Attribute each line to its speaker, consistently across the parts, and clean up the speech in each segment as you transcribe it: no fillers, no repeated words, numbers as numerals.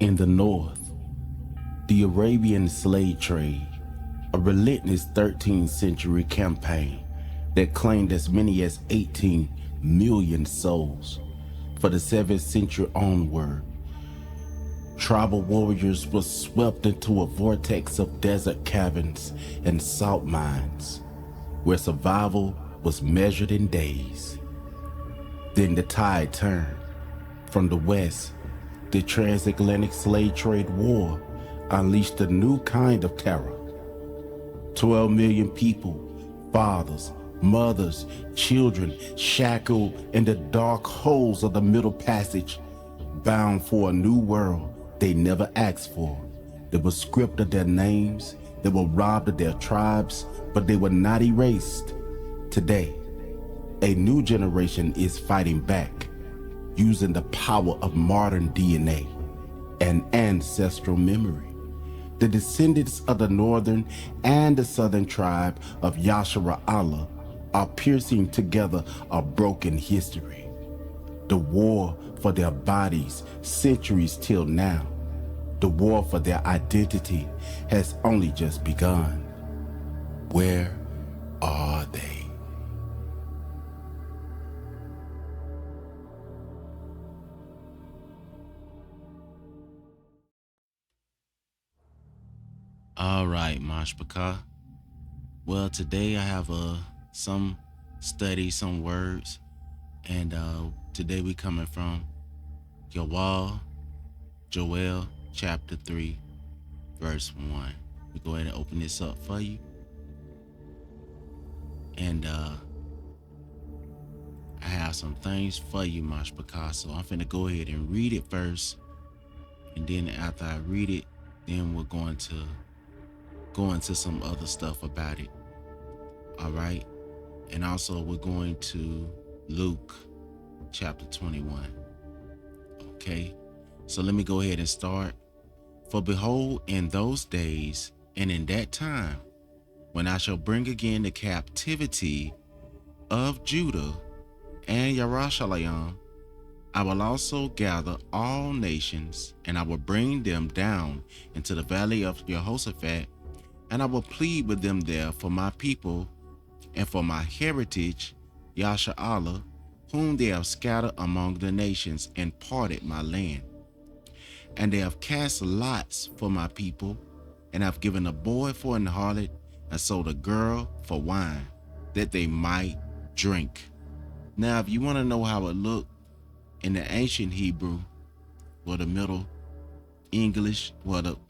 Speaker 1: In the north, the Arabian slave trade, a relentless 13th century campaign that claimed as many as 18 million souls. For the 7th century onward, tribal warriors were swept into a vortex of desert caverns and salt mines, where survival was measured in days. Then the tide turned. From the west, the transatlantic slave trade war unleashed a new kind of terror. 12 million people, fathers, mothers, children, shackled in the dark holes of the Middle Passage, bound for a new world they never asked for. They were stripped of their names, they were robbed of their tribes, but they were not erased. Today, a new generation is fighting back, using the power of modern DNA and ancestral memory. The descendants of the northern and the southern tribe of Yahawasha are piercing together a broken history. The war for their bodies, centuries till now, the war for their identity has only just begun. Where are they? All right, Mashpaka. Well, today I have some study, some words, and today we coming from Joel chapter 3, verse 1. We go ahead and open this up for you, and I have some things for you, Mashpaka. So I'm finna go ahead and read it first, and then after I read it, then we're going to go into some other stuff about it. All right. And also we're going to Luke chapter 21. Okay. So let me go ahead and start. For behold, in those days and in that time, when I shall bring again the captivity of Judah and Jerusalem, I will also gather all nations, and I will bring them down into the valley of Jehoshaphat, and I will plead with them there for my people and for my heritage, Yasha, whom they have scattered among the nations and parted my land. And they have cast lots for my people, and have given a boy for an harlot, and sold a girl for wine, that they might drink. Now, if you want to know how it looked in the ancient Hebrew, or the Middle English,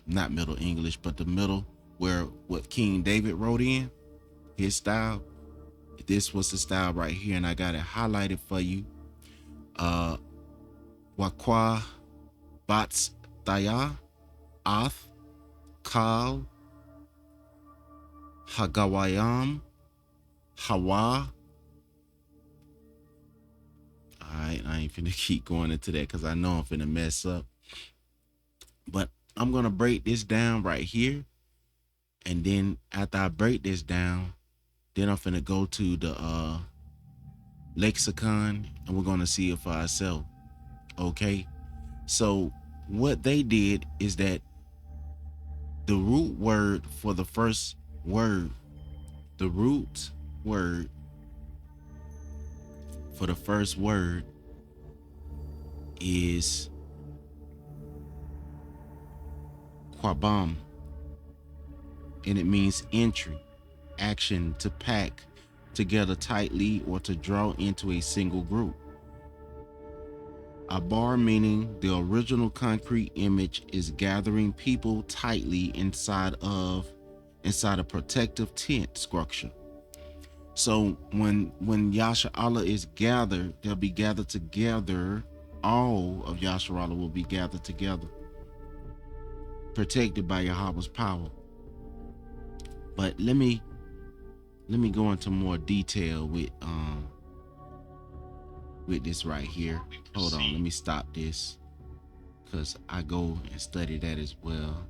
Speaker 1: not Middle English, but the middle, where what King David wrote in, his style, this was the style right here, and I got it highlighted for you. Wakwa Bats Daya Ath Kal Hagawayam Hawa. Alright, I ain't finna keep going into that because I know I'm finna mess up. But I'm gonna break this down right here. And then after I break this down, then I'm finna go to the lexicon, and we're gonna see it for ourselves. Okay? So what they did is that the root word for the first word, the root word for the first word is kwabam, and it means entry, action, to pack together tightly or to draw into a single group. Abar, meaning the original concrete image, is gathering people tightly inside a protective tent structure. So when Yasha Allah is gathered, they'll be gathered together. All of Yasha Allah will be gathered together, protected by Yahweh's power. But let me go into more detail with this right here. Hold on, let me stop this, because I go and study that as well.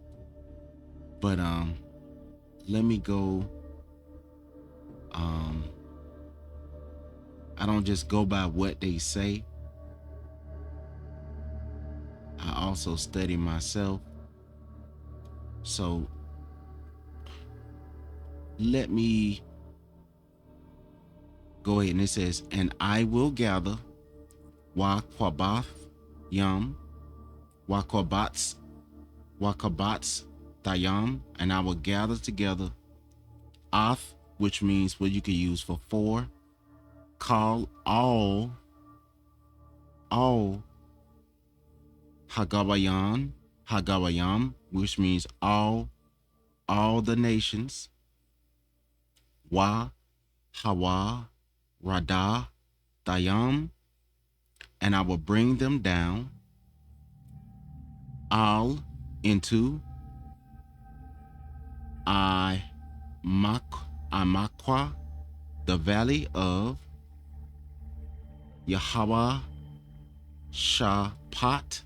Speaker 1: But let me go. I don't just go by what they say. I also study myself. So let me go ahead, and it says, and I will gather Yiqwaba Yam, Wakabatz Tayam, and I will gather together Ath, which means what you can use for four, call all Hagawayam, which means all the nations, Wa Hawa Radah Tayam, and I will bring them down all into Amakwa, the valley of Yahawah Shapat.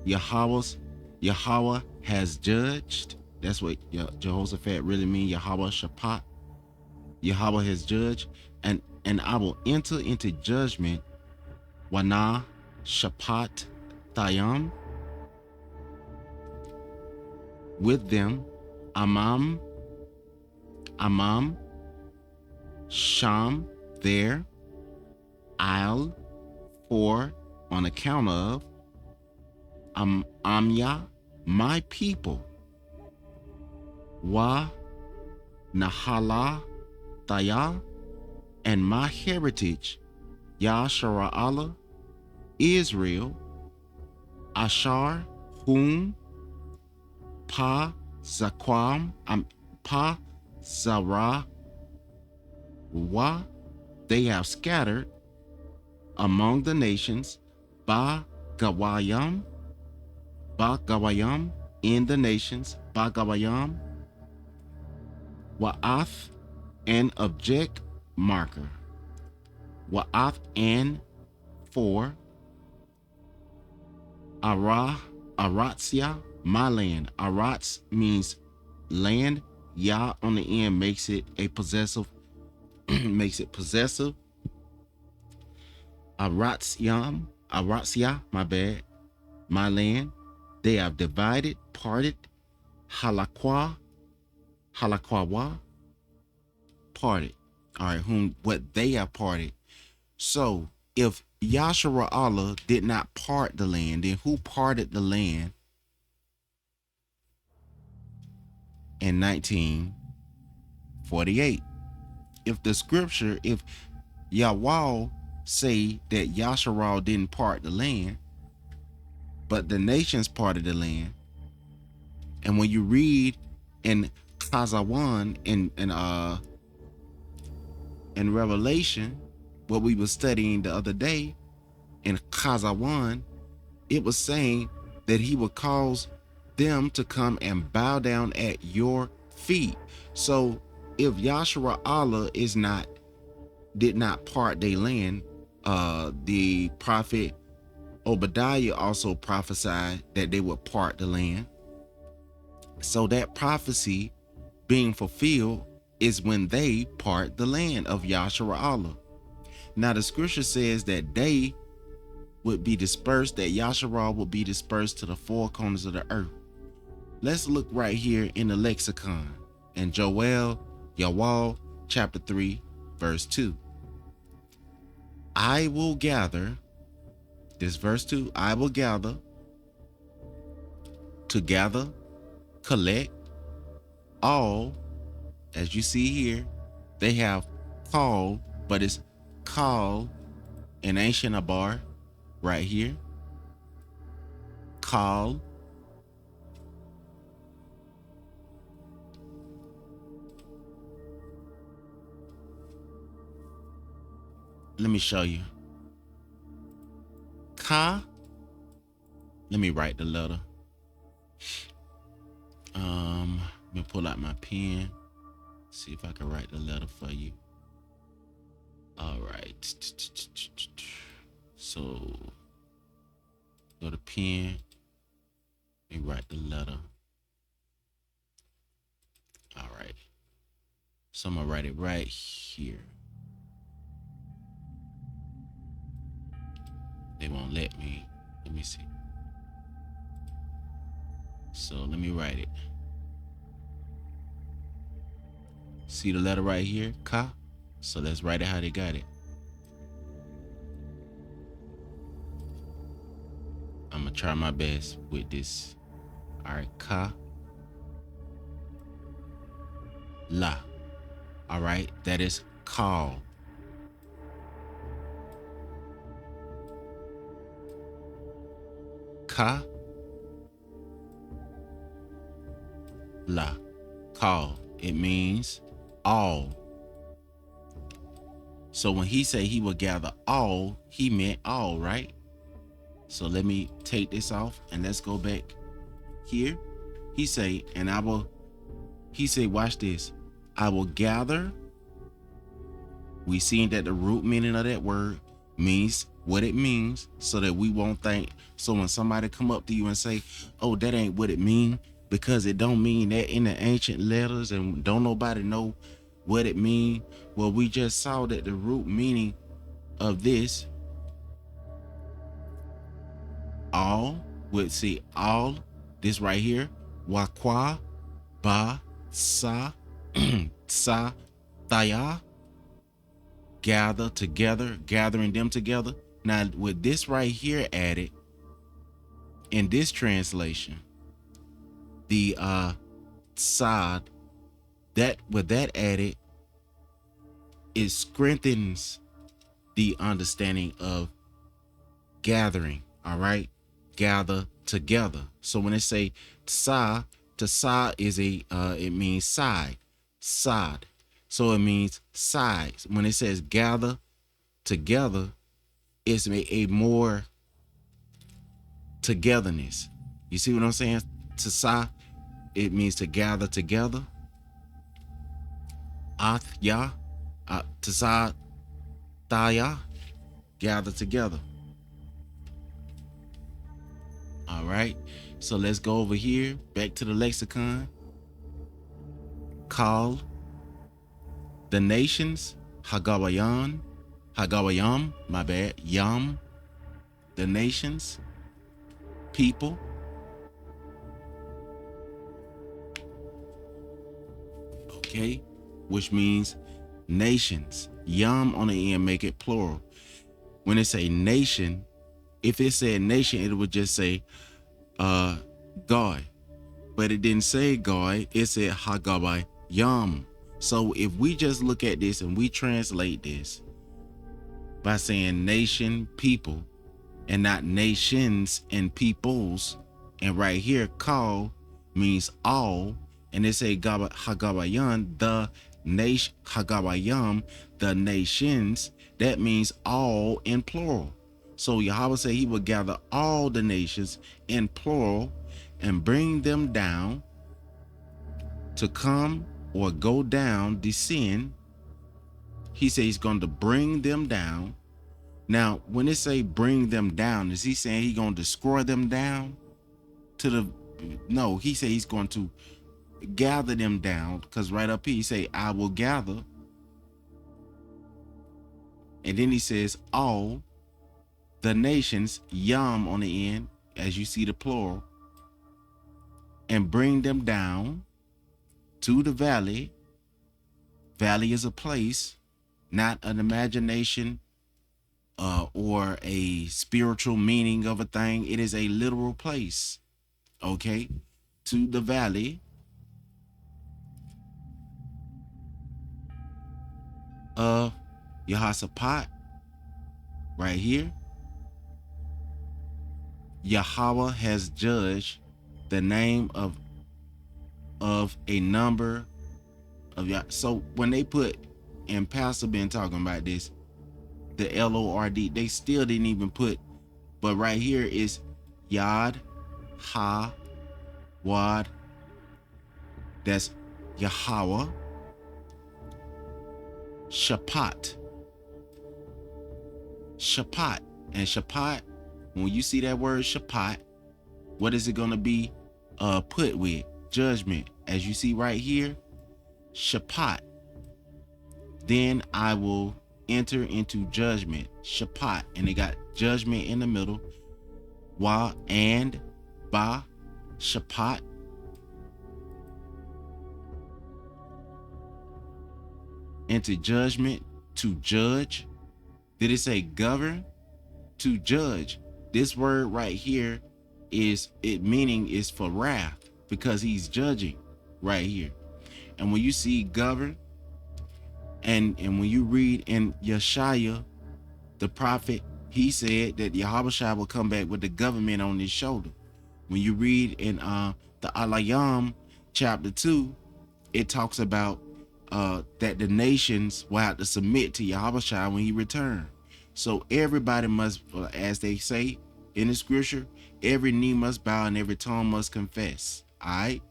Speaker 1: Yahweh has judged. That's what Jehoshaphat really means. Yahweh Shapat. Yahweh has judged, and I will enter into judgment. Wana Shapat Tayam with them. Amam Sham there. I'll for on account of Amya, my people. Wa Nahala Taya, and my heritage. Yashara Allah, Israel. Ashar, whom Pa Zakwam, Pa Zara, Wa, they have scattered among the nations. Ba Gawayam, in the nations. Ba Gawayam, Wa'ath, an object marker. Wa'ath, and for Aratzia, my land. Aratz means land. Yah on the end makes it a possessive, makes it possessive. Aratzia, my bad, my land. They have divided, parted. Halakwa, parted. All right, what they have parted. So if Yahshua Allah did not part the land, then who parted the land in 1948? If the scripture, if Yahweh say that Yahshua didn't part the land, but the nations parted the land, and when you read in Kazawan in Revelation, what we were studying the other day in Kazawan, it was saying that he would cause them to come and bow down at your feet. So if Yahshua Allah did not part their land, the prophet Obadiah also prophesied that they would part the land. So that prophecy being fulfilled is when they part the land of Yahshua Allah. Now the scripture says that they would be dispersed, that Yahshua would be dispersed to the four corners of the earth. Let's look right here in the lexicon in Joel, chapter 3, verse 2. I will gather, this verse 2, I will gather, to gather, collect, all, as you see here, they have called, but it's called in ancient Abar right here. Call. Let me show you. Ka. Let me write the letter. Let me pull out my pen. See if I can write the letter for you. All right. So go to pen and write the letter. All right. So I'm gonna write it right here. They won't let me. Let me see. So let me write it. See the letter right here, ka? So let's write it how they got it. I'm gonna try my best with this. All right, ka, la. All right, that is call. Ka, la, call. It means all. So when he said he would gather all, he meant all, right? So let me take this off and let's go back here. He say, watch this. I will gather. We seen that the root meaning of that word means what it means, so that we won't think. So when somebody come up to you and say, oh, that ain't what it mean, because it don't mean that in the ancient letters and don't nobody know what it mean. Well, we just saw that the root meaning of this, all, would see all, this right here, wakwa, ba, sa, sa, thaya, gather together, gathering them together. Now with this right here added in this translation, the sad, that with that added, it strengthens the understanding of gathering. All right, gather together. So when they say tsa, tsa is it means side, sad. So it means sides. When it says gather together, it's a more togetherness. You see what I'm saying? Tsa, it means to gather together. Athya, tsa, thaya, gather together. All right. So let's go over here, back to the lexicon. Call the nations, Hagawayam, my bad, Yam, the nations, people. Okay, which means nations. Yam on the end make it plural. When it say nation, if it said nation, it would just say God. But it didn't say God, it said Hagawayam. So if we just look at this and we translate this by saying nation, people, and not nations and peoples, and right here call means all, and they say Hagawayan, the nation, Hagawayam, the nations, that means all in plural. So Yahweh said he would gather all the nations in plural and bring them down to come or go down, descend. He said he's going to bring them down. Now, when it say bring them down, is he saying he's going to destroy them down to the, no, he said he's going to gather them down, because right up here he say, I will gather. And then he says all the nations, yam on the end, as you see the plural, and bring them down to the valley. Valley is a place, not an imagination or a spiritual meaning of a thing. It is a literal place. Okay, to the valley of Yehoshaphat, right here. Yahweh has judged the name of a number of Yah. So when they put, and Pastor been talking about this, the Lord, they still didn't even put, but right here is Yad Ha Wad. That's Yahweh. Shapat. Shapat. And Shapat, when you see that word Shapat, what is it going to be put with? Judgment. As you see right here, Shapat. Then I will enter into judgment. Shapat. And they got judgment in the middle. Wa and Ba. Shapat. Into judgment, to judge. Did it say govern? To judge. This word right here is, it meaning is for wrath, because he's judging right here. And when you see govern, and when you read in Yeshaya, the prophet, he said that Yahawasha will come back with the government on his shoulder. When you read in the Alayam chapter 2, it talks about that the nations will have to submit to Yahawasha when he returns. So everybody must, as they say in the scripture, every knee must bow and every tongue must confess. All right.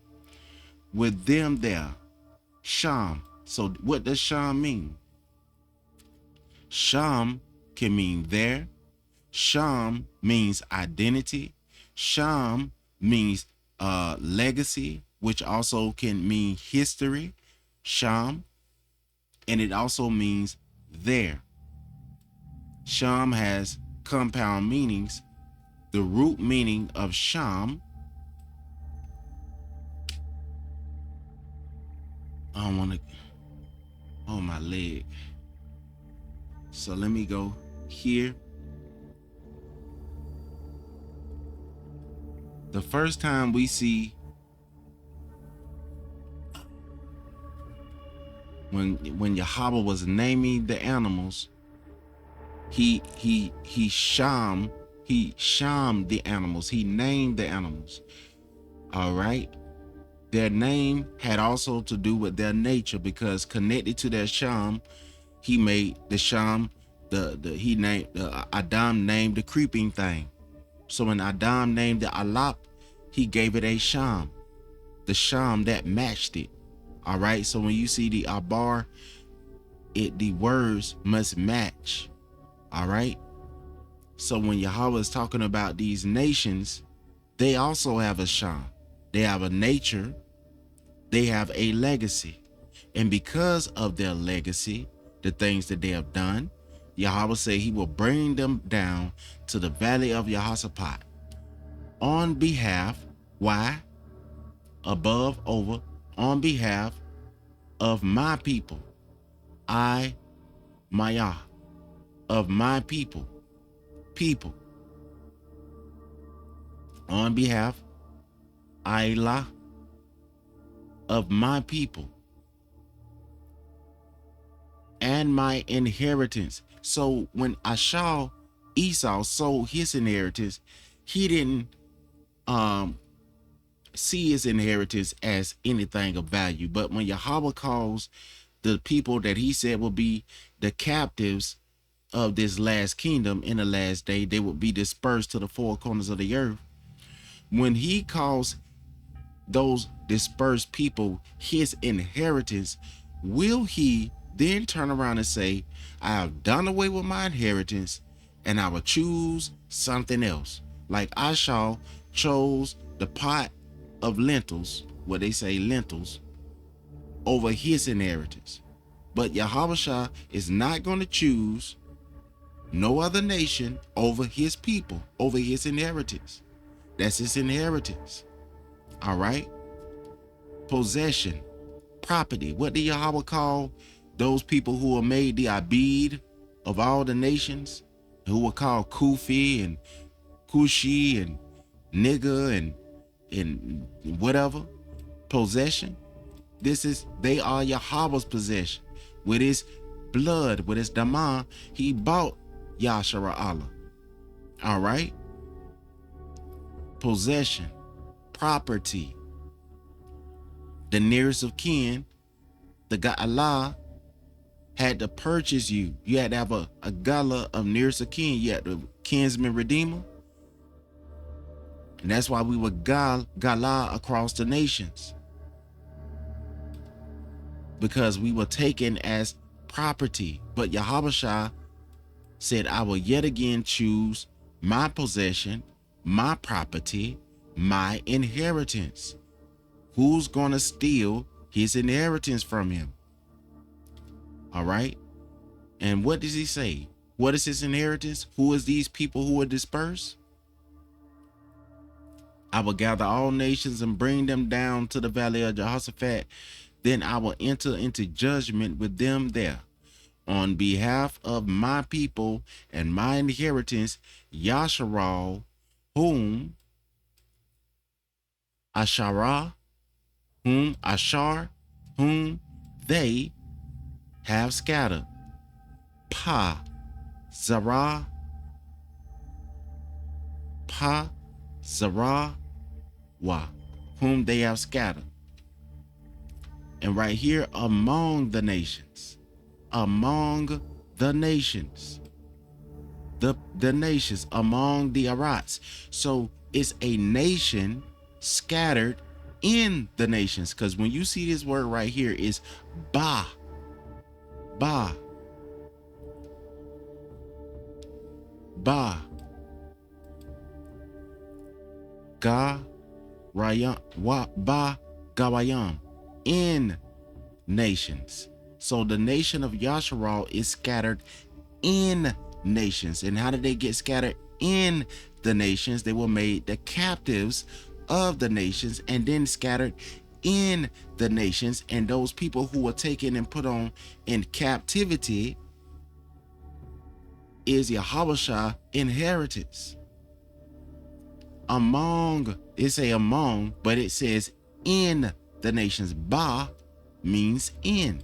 Speaker 1: With them there, Sham. So what does Sham mean? Sham can mean there. Sham means identity. Sham means legacy, which also can mean history. Sham. And it also means there. Sham has compound meanings. The root meaning of Sham, I don't want to, oh, my leg. So let me go here. The first time we see when Yahweh was naming the animals, he shamed the animals. He named the animals. All right. Their name had also to do with their nature, because connected to their sham, he made the sham, he named Adam named the creeping thing. So when Adam named the alap, he gave it a sham, the sham that matched it. All right. So when you see the abar, the words must match. All right. So when Yahweh is talking about these nations, they also have a sham. They have a nature. They have a legacy. And because of their legacy, the things that they have done, Yahweh said he will bring them down to the valley of Yehoshaphat on behalf, why? Above, over, on behalf of my people. I, Maya, of my people. People. On behalf, Ayla, of my people. And my inheritance. So when Esau sold his inheritance, he didn't see his inheritance as anything of value. But when Yahweh calls the people that he said will be the captives of this last kingdom in the last day, they will be dispersed to the four corners of the earth. When he calls those dispersed people his inheritance, will he then turn around and say, I have done away with my inheritance and I will choose something else? Like Ashal chose the pot of lentils, what they say lentils, over his inheritance. But Yahawasha is not going to choose no other nation over his people, over his inheritance. That's his inheritance. All right. Possession, property. What did Yahweh call those people who were made the Abid of all the nations, who were called Kufi and Kushi and nigger and whatever? Possession. They are Yahweh's possession. With his blood, with his damah, he bought Yashara Allah. All right. Possession, property. The nearest of kin, the God Allah, had to purchase you. You had to have a gala of nearest of kin. You had the kinsman redeemer. And that's why we were gala across the nations. Because we were taken as property. But Yahawasha said, I will yet again choose my possession, my property, my inheritance. Who's going to steal his inheritance from him? All right. And what does he say? What is his inheritance? Who is these people who are dispersed? I will gather all nations and bring them down to the valley of Jehoshaphat. Then I will enter into judgment with them there on behalf of my people and my inheritance, Yasharal, whom Ashara, whom Ashar, whom they have scattered. Pa, Zara, Pa, Zara, Wa, whom they have scattered. And right here, among the nations, among the nations, the nations, among the Arats. So it's a nation scattered in the nations. Because when you see this word right here, is Ba, Ba, Ba, Ga, Rayam, Wa, Ba, Gawayam, in nations. So the nation of Yasharal is scattered in nations. And how did they get scattered in the nations? They were made the captives of the nations and then scattered in the nations. And those people who were taken and put on in captivity is Yahawasha inheritance. Among, it say among, but it says in the nations. Ba means in.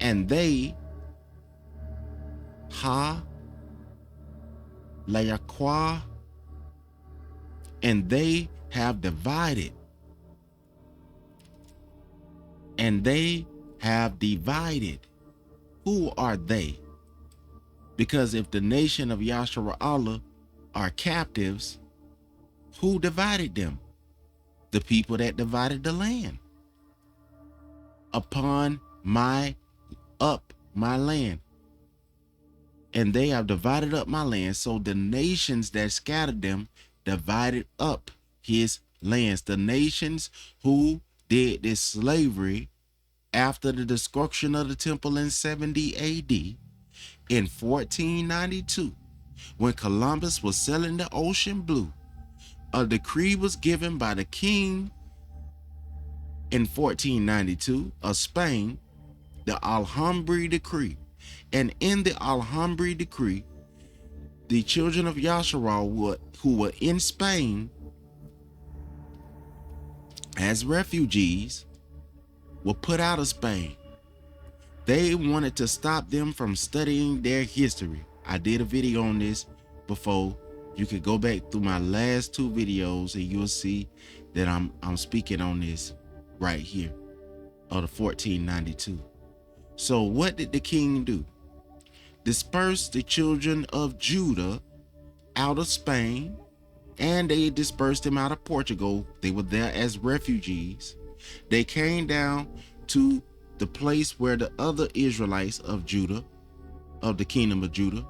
Speaker 1: And they, Ha, Layakwa, and they have divided. And they have divided. Who are they? Because if the nation of Yashara'Allah are captives, who divided them? The people that divided the land. Upon my land. And they have divided up my land. So the nations that scattered them divided up his lands. The nations who did this slavery after the destruction of the temple in 70 AD, in 1492, when Columbus was sailing the ocean blue, a decree was given by the king in 1492 of Spain, the Alhambra decree. And in the Alhambra decree, the children of Yasharal who were in Spain as refugees were put out of Spain. They wanted to stop them from studying their history. I did a video on this before. You could go back through my last two videos and you'll see that I'm speaking on this right here of the 1492. So what did the king do? Disperse the children of Judah out of Spain, and they dispersed them out of Portugal. They were there as refugees. They came down to the place where the other Israelites of Judah, of the kingdom of Judah,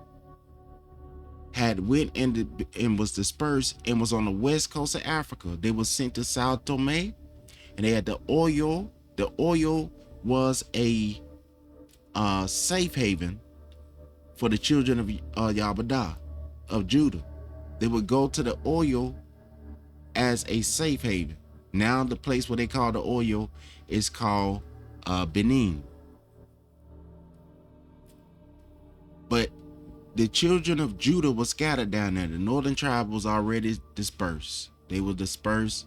Speaker 1: had went and was dispersed and was on the west coast of Africa. They were sent to Sao Tome, and they had the oil. The oil was a safe haven for the children of Yabadah, of Judah. They would go to the oil as a safe haven. Now the place where they call the oil is called Benin. But the children of Judah were scattered down there. The northern tribe was already dispersed. They were dispersed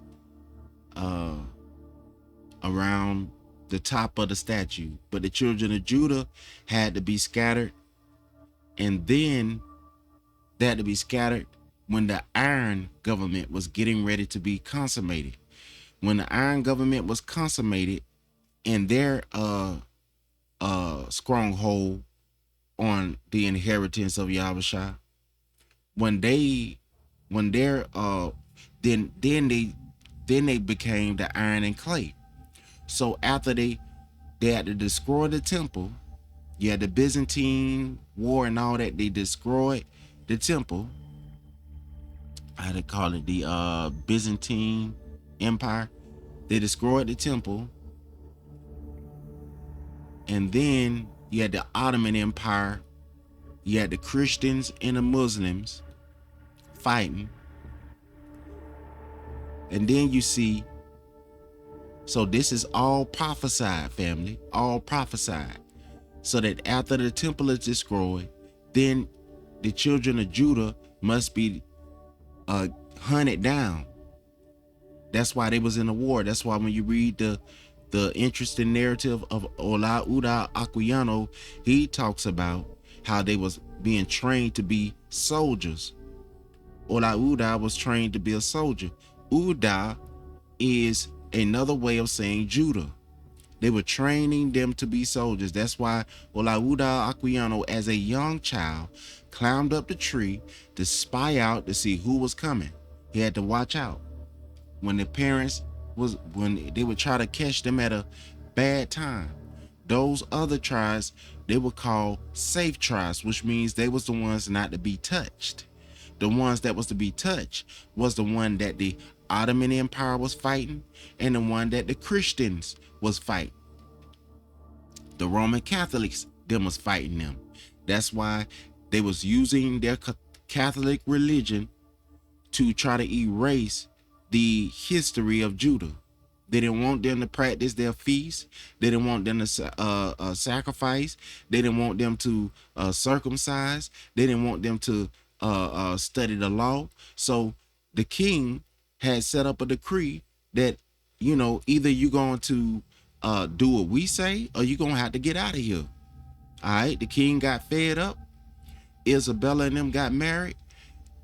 Speaker 1: around the top of the statue. But the children of Judah had to be scattered. And then they had to be scattered when the iron government was getting ready to be consummated. When the iron government was consummated in their stronghold on the inheritance of Yahawasha, then they became the iron and clay. So after they had to destroy the temple, you had the Byzantine war and all that. They destroyed the temple. I had to call it the Byzantine Empire. They destroyed the temple. And then you had the Ottoman Empire. You had the Christians and the Muslims fighting. And then you see, so this is all prophesied, family, all prophesied. So that after the temple is destroyed, then the children of Judah must be hunted down. That's why they was in the war. That's why when you read the interesting narrative of Joel and Mashayach, he talks about how they was being trained to be soldiers. Joel and Mashayach was trained to be a soldier. Uda is another way of saying Judah. They were training them to be soldiers. That's why Joel and Mashayach, as a young child, climbed up the tree to spy out to see who was coming. He had to watch out. When the parents when they would try to catch them at a bad time, those other tribes, they were called safe tribes, which means they was the ones not to be touched. The ones that was to be touched was the one that the Ottoman Empire was fighting and the one that the Christians was fighting. The Roman Catholics, them was fighting them. That's why they was using their Catholic religion to try to erase the history of Judah. They didn't want them to practice their feasts. They didn't want them to sacrifice. They didn't want them to circumcise. They didn't want them to study the law. So the king had set up a decree that, you know, either you're going to do what we say or you're going to have to get out of here. All right. The king got fed up. Isabella and them got married.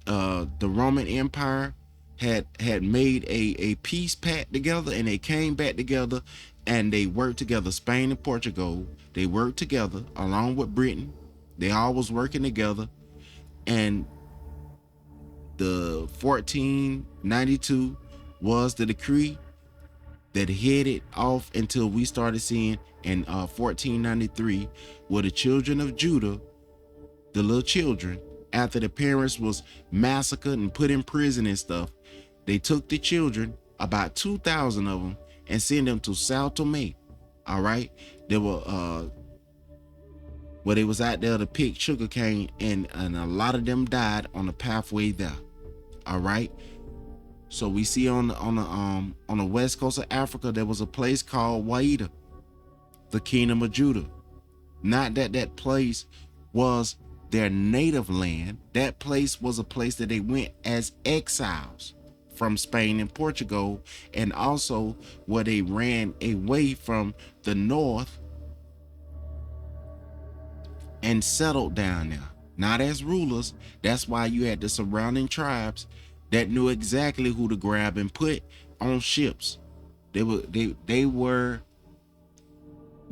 Speaker 1: The Roman Empire had made a peace pact together, and they came back together and they worked together. Spain and Portugal, they worked together along with Britain. They all was working together, and the 1492 was the decree that headed off until we started seeing in 1493, where the children of Judah, the little children, after the parents was massacred and put in prison and stuff, they took the children, about 2,000 of them, and sent them to Sao Tome. All right, they were where they was out there to pick sugarcane, and a lot of them died on the pathway there. All right, so we see on the west coast of Africa there was a place called Wydah, the kingdom of Judah. Not that that place was their native land. That place was a place that they went as exiles from Spain and Portugal, and also where they ran away from the north and settled down there, not as rulers. That's why you had the surrounding tribes that knew exactly who to grab and put on ships. They were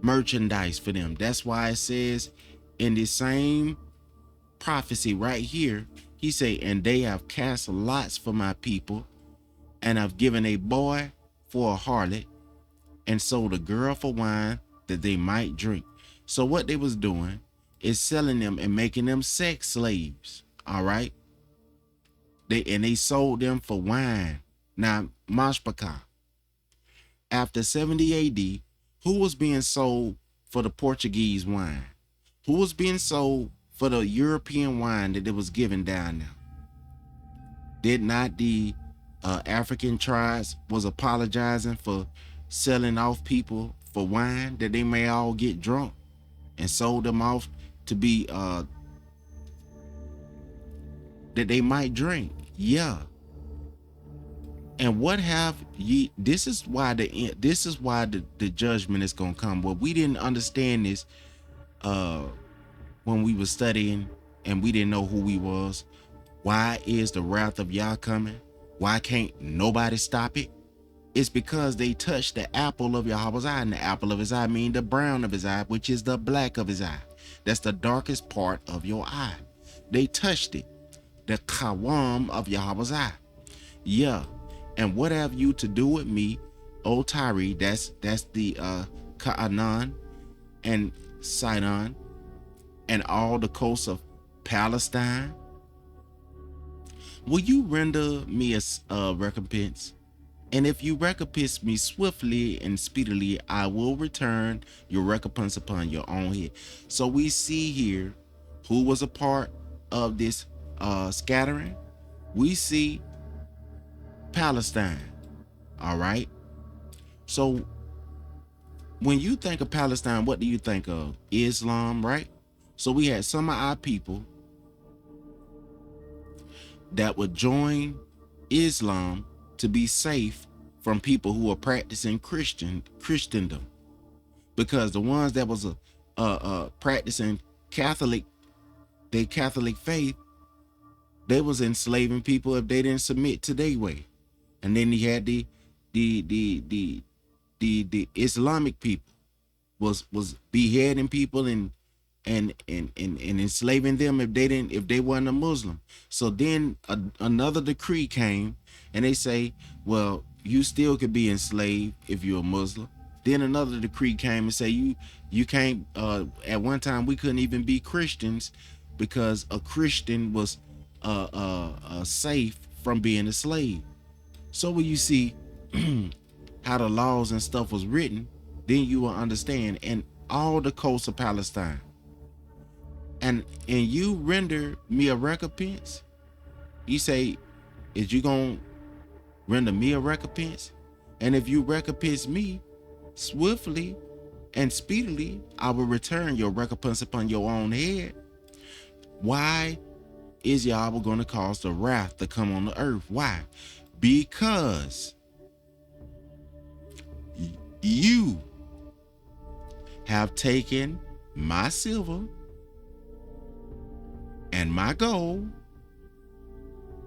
Speaker 1: merchandise for them. That's why it says in the same prophecy right here, he say, and they have cast lots for my people, and I've given a boy for a harlot, and sold a girl for wine that they might drink. So what they was doing is selling them and making them sex slaves. All right, they sold them for wine. Now, mashpaka, after 70 AD, who was being sold for the Portuguese wine? Who was being sold for the European wine that it was given down there? Did not the African tribes was apologizing for selling off people for wine that they may all get drunk, and sold them off to be that they might drink? Yeah. And what have ye? This is why the judgment is gonna come. Well, we didn't understand this when we were studying, and we didn't know who we was. Why is the wrath of Yah coming? Why can't nobody stop it? It's because they touched the apple of Yahweh's eye, and the apple of his eye means the brown of his eye, which is the black of his eye. That's the darkest part of your eye. They touched it, the kawam of Yahweh's eye. Yeah. And what have you to do with me, O Tyre? That's the Canaan and Sidon and all the coasts of Palestine. Will you render me a recompense? And if you recompense me swiftly and speedily, I will return your recompense upon your own head. So we see here who was a part of this scattering. We see Palestine. All right. So when you think of Palestine, what do you think of? Islam, right? So we had some of our people that would join Islam to be safe from people who are practicing Christendom, because the ones that was practicing their Catholic faith, they was enslaving people if they didn't submit to their way. And then you had the Islamic people was beheading people and enslaving them if they weren't a Muslim. So then another decree came, and they say, well, you still could be enslaved if you're a Muslim. Then another decree came and say you can't. At one time we couldn't even be Christians because a Christian was safe from being a slave. So when you see how the laws and stuff was written, then you will understand. And all the coasts of Palestine, and you render me a recompense. You say, is you gonna render me a recompense? And if you recompense me swiftly and speedily, I will return your recompense upon your own head. Why is Yahweh going to cause the wrath to come on the earth? Why? Because you have taken my silver and my gold,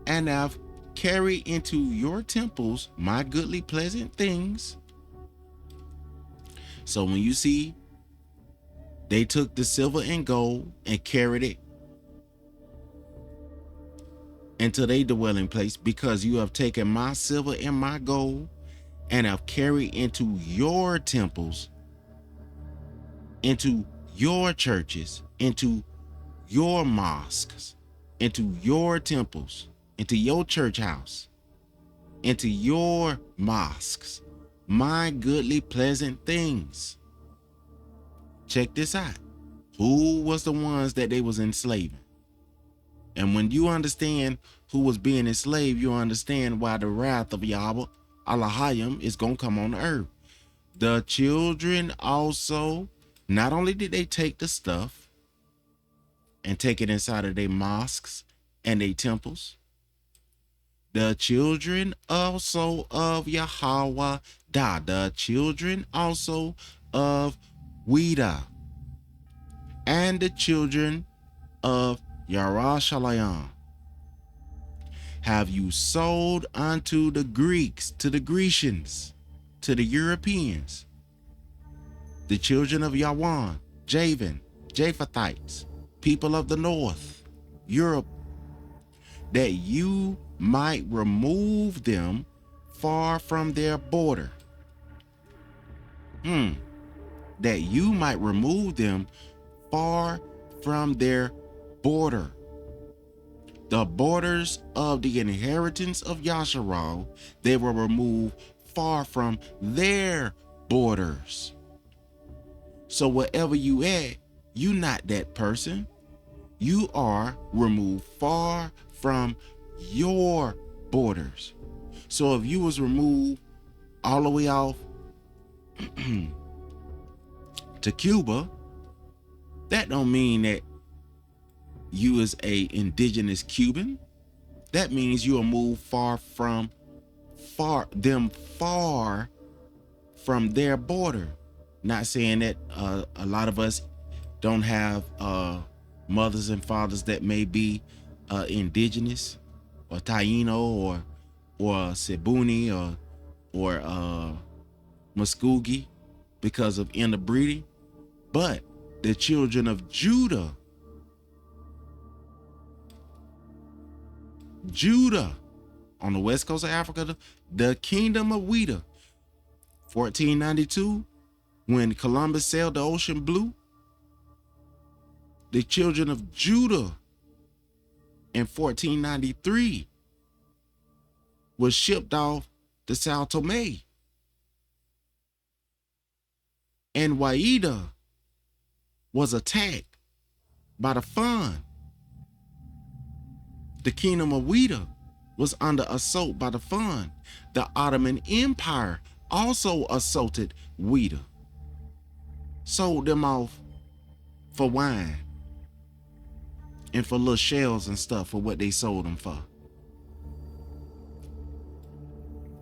Speaker 1: and have carried into your temples my goodly pleasant things. So when you see they took the silver and gold and carried it into their dwelling place, because you have taken my silver and my gold and have carried into your temples, into your churches, into your mosques, into your temples, into your church house, into your mosques, my goodly pleasant things. Check this out. Who was the ones that they was enslaving? And when you understand who was being enslaved, you understand why the wrath of Yahweh Elohim is going to come on the earth. The children also, not only did they take the stuff and take it inside of their mosques and their temples, the children also of Yahawasha, the children also of Wydah, and the children of Yerushalayim have you sold unto the Greeks, to the Grecians, to the Europeans, the children of Yawan, Javan, Japhethites, people of the north, Europe, that you might remove them far from their border. That you might remove them far from their border. The borders of the inheritance of Yasharal, they were removed far from their borders. So wherever you at, you not that person. You are removed far from your borders. So if you was removed all the way off to Cuba, that don't mean that you is a indigenous Cuban. That means you are moved far from their border. Not saying that a lot of us don't have mothers and fathers that may be indigenous or Taino or Sebuni or Muskogee because of interbreeding, but the children of Judah on the west coast of Africa, the kingdom of Wydah, 1492, when Columbus sailed the ocean blue, the children of Judah in 1493 was shipped off to Sao Tome. And Wydah was attacked by the Fon, the kingdom of Wydah, was under assault by the Fund. The Ottoman Empire also assaulted Wydah, sold them off for wine and for little shells and stuff for what they sold them for.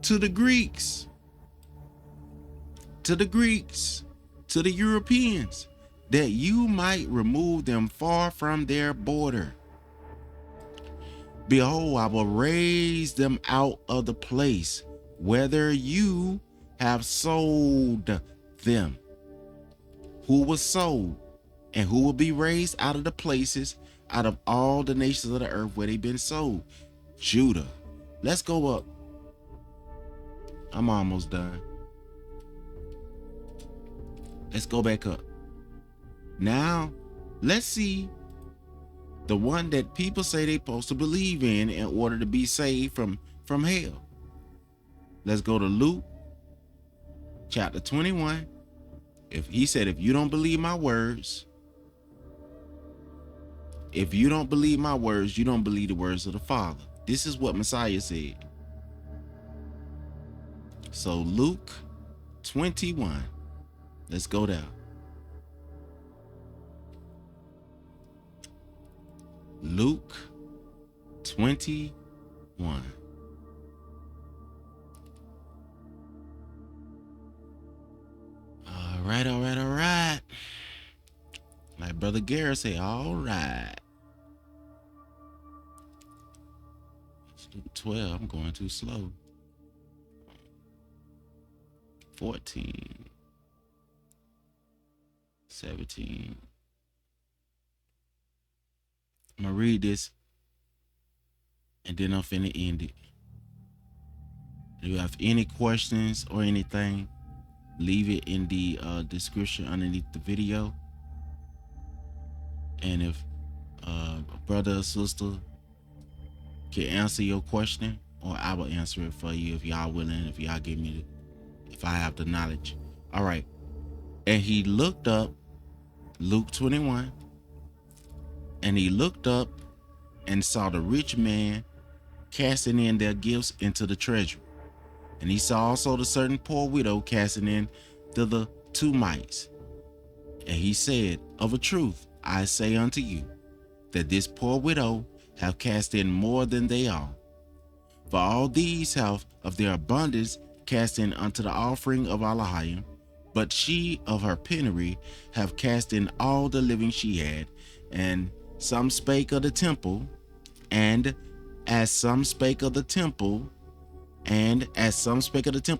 Speaker 1: To the Greeks, to the Europeans, that you might remove them far from their border. Behold, I will raise them out of the place whether you have sold them. Who was sold and who will be raised out of the places, out of all the nations of the earth where they've been sold? Judah. Let's go up. I'm almost done. Let's go back up. Now, let's see the one that people say they're supposed to believe in order to be saved from hell. Let's go to Luke chapter 21. If he said, if you don't believe my words, you don't believe the words of the Father. This is what Messiah said. So Luke 21, let's go down. Luke 21. All right. Like Brother Garrett say, all right. Let's do 12. I'm going too slow. 14. 17. I'm going to read this and then I'm finna end it. If you have any questions or anything, leave it in the description underneath the video. And if a brother or sister can answer your question, or I will answer it for you if y'all willing, if y'all give me if I have the knowledge. All right. And he looked up, Luke 21, and he looked up and saw the rich man casting in their gifts into the treasury. And he saw also the certain poor widow casting in the 2 mites. And he said, of a truth, I say unto you, that this poor widow have cast in more than they all. For all these have of their abundance cast in unto the offering of Elohim, but she of her penury have cast in all the living she had. And some spake of the temple, and as some spake of the temple,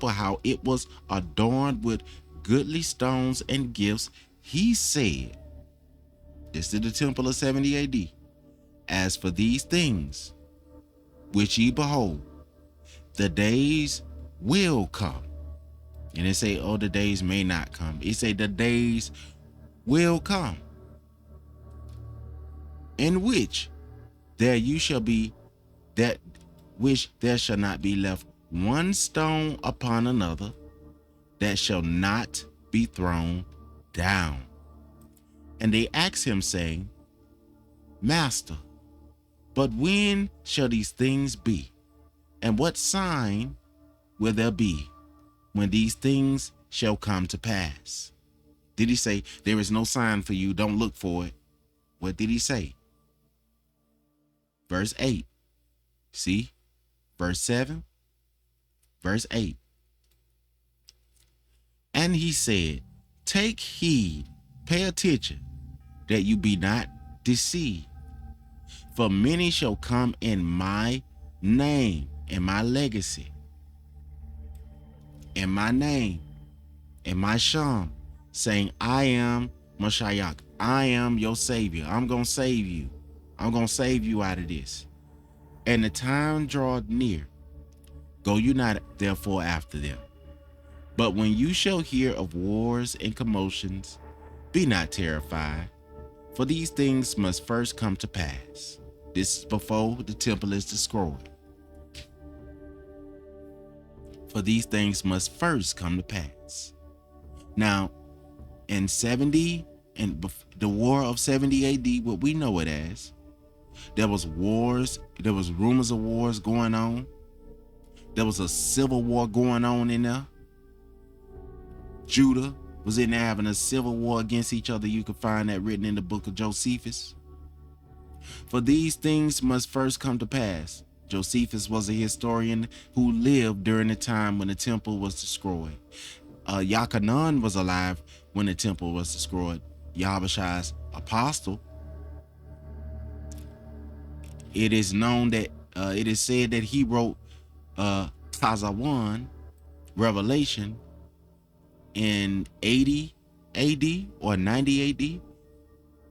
Speaker 1: how it was adorned with goodly stones and gifts, he said, this is the temple of 70 AD, as for these things which ye behold, the days will come. And it say, oh, the days may not come. It say the days will come, in which there you shall be, that which there shall not be left one stone upon another that shall not be thrown down. And they asked him, saying, Master, but when shall these things be? And what sign will there be when these things shall come to pass? Did he say, there is no sign for you, don't look for it? What did he say? Verse 8. See? Verse 7. Verse 8. And he said, take heed, pay attention, that you be not deceived. For many shall come in my name, in my legacy, in my name, in my sham, saying, I am Mashayach, I am your savior. I'm going to save you. I'm going to save you out of this. And the time draweth near. Go you not therefore after them. But when you shall hear of wars and commotions, be not terrified, for these things must first come to pass. This is before the temple is destroyed. For these things must first come to pass. Now, in 70, and the war of 70 AD, what we know it as, There was wars. There was rumors of wars going on. There was a civil war going on in there. Judah was in there having a civil war against each other. You can find that written in the book of Josephus. For these things must first come to pass. Josephus was a historian who lived during the time when the temple was destroyed. Yochanan was alive when the temple was destroyed. Yahawasha's apostle. It is known that it is said that he wrote Tazawan, Revelation, in 80 AD or 90 AD.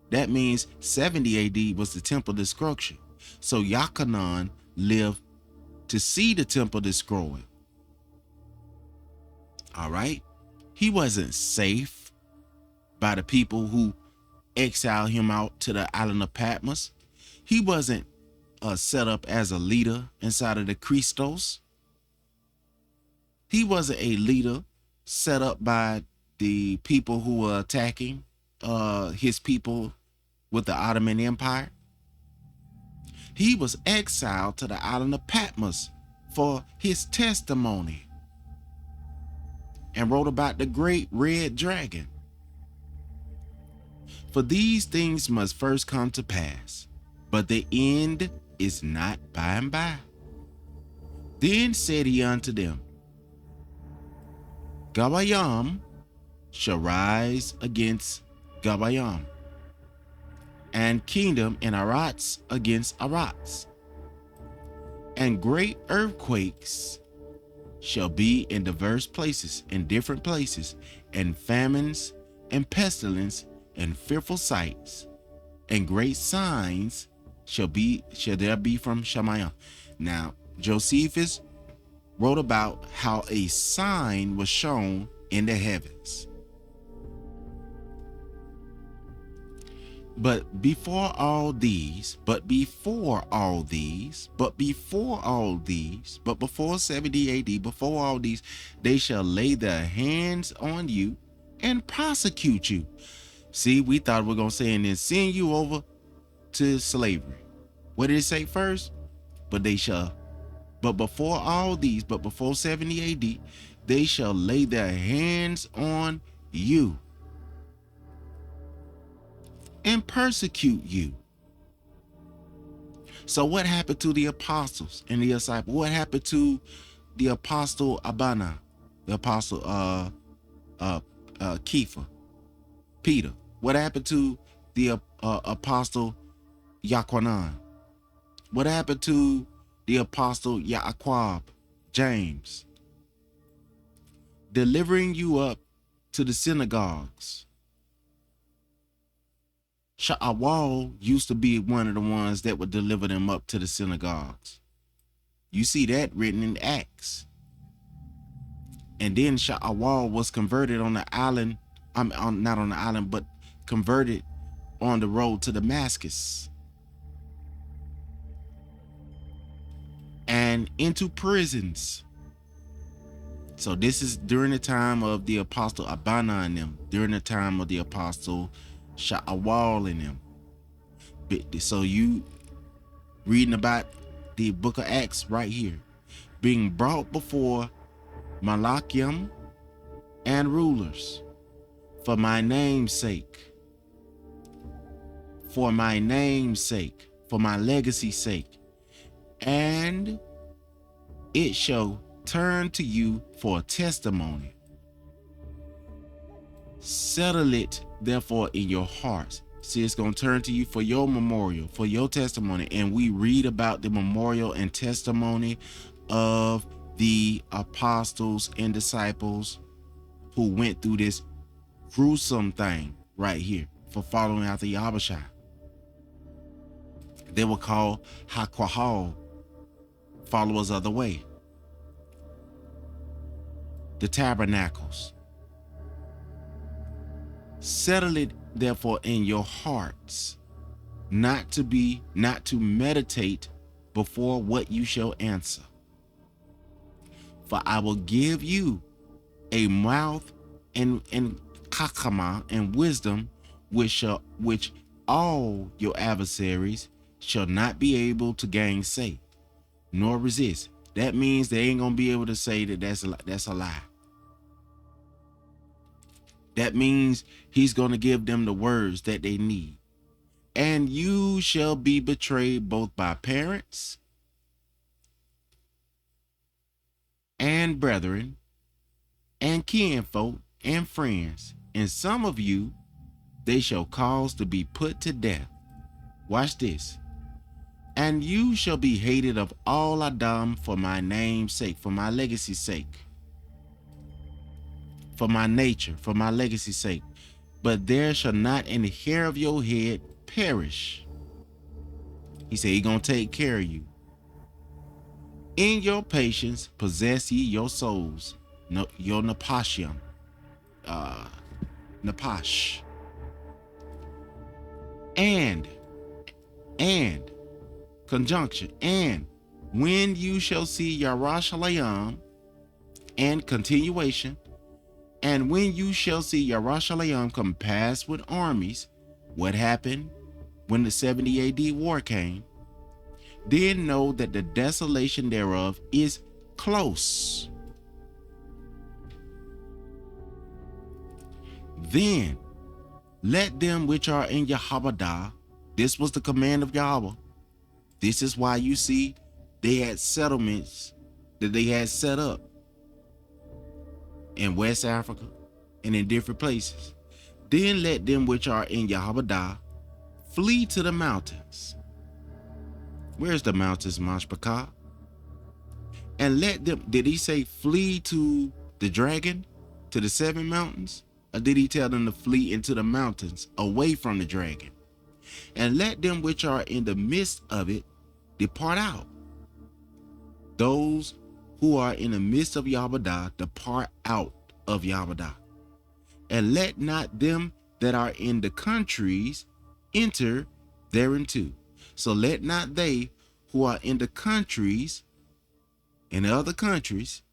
Speaker 1: That means 70 AD was the temple destruction. So Yochanan lived to see the temple destroyed. All right. He wasn't safe by the people who exiled him out to the island of Patmos. He wasn't set up as a leader inside of the Christos. He wasn't a leader set up by the people who were attacking his people with the Ottoman Empire. He was exiled to the island of Patmos for his testimony and wrote about the great red dragon. For these things must first come to pass, but the end is not by and by. Then said he unto them, Gabayam shall rise against Gabayam, and kingdom and Arats against Arats, and great earthquakes shall be in diverse places, in different places, and famines and pestilence and fearful sights, and great signs shall there be from Shammai. Now, Josephus wrote about how a sign was shown in the heavens. But before all these, but before 70 AD, before all these, they shall lay their hands on you and prosecute you. See, we thought we were going to say, and then send you over to slavery. What did it say first? But before all these, but before 70 AD, they shall lay their hands on you and persecute you. So what happened to the apostles and the disciples? What happened to the apostle Abana, the apostle Kepha, Peter? What happened to the apostle Yochanan? What happened to the apostle Yiqwaba, James? Delivering you up to the synagogues. Sha'awal used to be one of the ones that would deliver them up to the synagogues. You see that written in Acts. And then Sha'awal was converted on the island, not on the island, but converted on the road to Damascus and into prisons. So this is during the time of the apostle Abana and them, during the time of the apostle Sha'awal and them. So you reading about the book of Acts right here, being brought before Malachiam and rulers for my name's sake, for my name's sake, for my legacy's sake, and it shall turn to you for a testimony. Settle it therefore in your hearts. See, it's going to turn to you for your memorial, for your testimony. And we read about the memorial and testimony of the apostles and disciples who went through this gruesome thing right here for following after Yahawasha. They were called Hakwahal, followers of the way. The tabernacles. Settle it therefore in your hearts, not to meditate before what you shall answer. For I will give you a mouth and kakama and wisdom, which all your adversaries shall not be able to gainsay, nor resist. That means they ain't gonna be able to say that that's a lie. That means he's gonna give them the words that they need. And you shall be betrayed both by parents and brethren and kinfolk and friends, and some of you they shall cause to be put to death. Watch this. And you shall be hated of all Adam for my name's sake, for my legacy's sake, for my nature, for my legacy's sake. But there shall not any hair of your head perish. He said he gonna take care of you. In your patience possess ye your souls, your napashim, napash. And conjunction, and when you shall see Yarashalayam, and continuation, and when you shall see Yarashalayam compassed with armies, what happened when the 70 AD war came, then know that the desolation thereof is close. Then let them which are in Yahawah, this was the command of Yahweh. This is why you see they had settlements that they had set up in West Africa and in different places. Then let them which are in Yahawah flee to the mountains. Where's the mountains, Mashpaka? And let them, did he say flee to the dragon, to the 7 mountains? Or did he tell them to flee into the mountains away from the dragon? And let them which are in the midst of it depart out. Those who are in the midst of Yahweh depart out of Yahweh. And let not them that are in the countries enter thereinto. So let not they who are in the countries, in the other countries,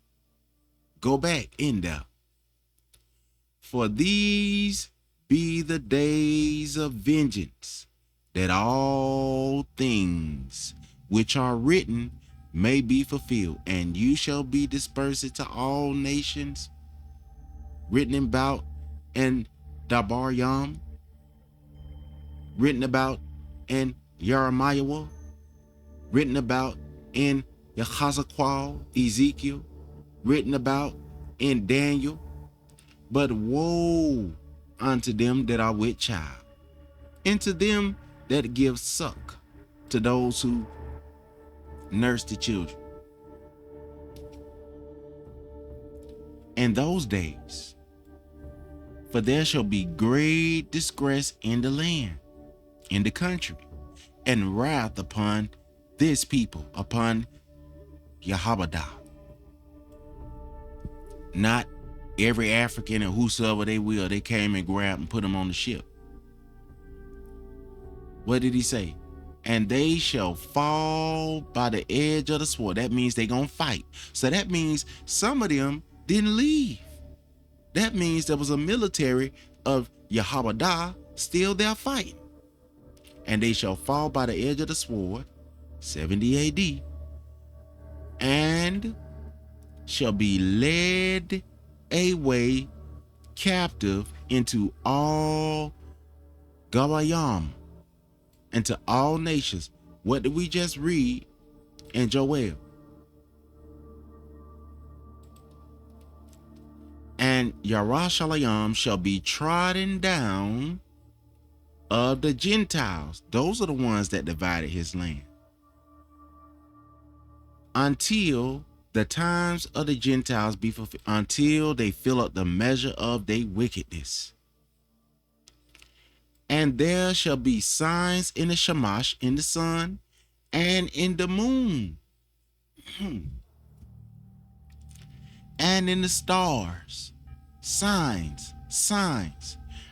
Speaker 1: go back in there. For these be the days of vengeance, that all things which are written may be fulfilled, and you shall be dispersed to all nations, written about in Dabaryam, written about in Jeremiah, written about in Yehozaqual, Ezekiel, written about in Daniel. But woe unto them that are with child, and to them that give suck, to those who nurse the children. In those days, for there shall be great distress in the land, in the country, and wrath upon this people, upon Yahweh. Not every African and whosoever they will, they came and grabbed and put them on the ship. What did he say? And they shall fall by the edge of the sword. That means they gonna fight. So that means some of them didn't leave. That means there was a military of Yahawah still there fighting. And they shall fall by the edge of the sword, 70 AD, and shall be led away captive into all Gawayam, into all nations. What did we just read in Joel? And Yarashalayam shall be trodden down of the Gentiles. Those are the ones that divided his land. Until the times of the Gentiles be fulfilled, until they fill up the measure of their wickedness. And there shall be signs in the Shamash, in the sun, and in the moon, and in the stars, signs,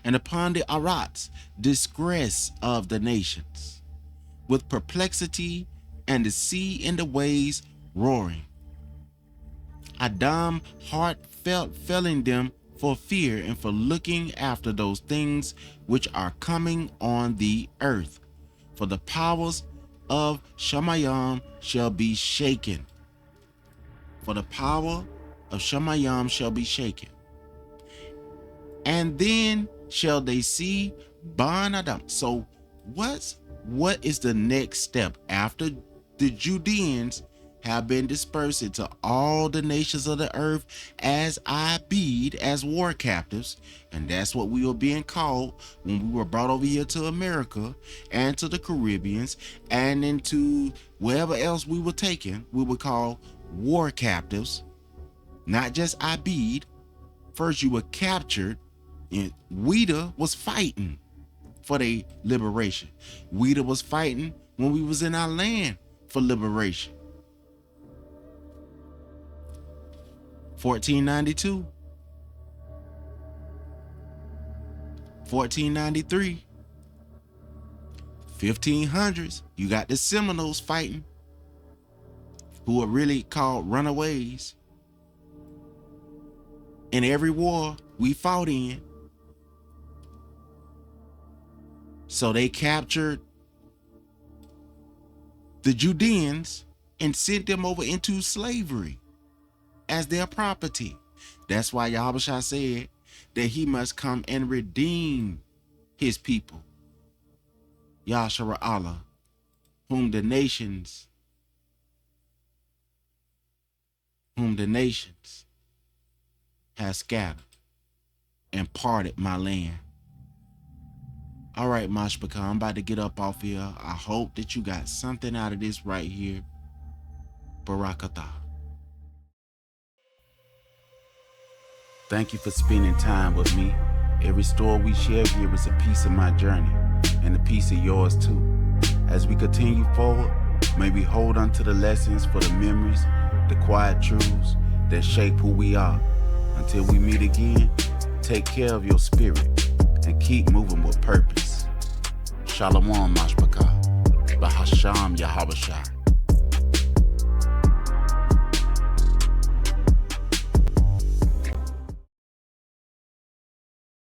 Speaker 1: and upon the Arats, distress of the nations, with perplexity, and the sea and the waves roaring. Adam heart failing them for fear and for looking after those things which are coming on the earth. For the powers of Shamayam shall be shaken. For the power of Shamayam shall be shaken. And then shall they see Ban Adam. So what is the next step after the Judeans have been dispersed into all the nations of the earth as Abid, as war captives? And that's what we were being called when we were brought over here to America and to the Caribbeans and into wherever else we were taken. We were called war captives, not just Abid. First you were captured, and Wydah was fighting for their liberation. Wydah was fighting when we was in our land for liberation. 1492, 1493, 1500s, you got the Seminoles fighting, who are really called runaways. In every war we fought in. So they captured the Judeans and sent them over into slavery as their property. That's why Yahawasha said that he must come and redeem his people, Yahshua Allah, whom the nations has scattered and parted my land. All right, Mashpaka, I'm about to get up off here. I hope that you got something out of this right here. Barakatah. Thank you for spending time with me. Every story we share here is a piece of my journey and a piece of yours too. As we continue forward, may we hold on to the lessons for the memories, the quiet truths that shape who we are. Until we meet again, take care of your spirit and keep moving with purpose. Shalom, Mashpaka. Bahasham Yahawasha.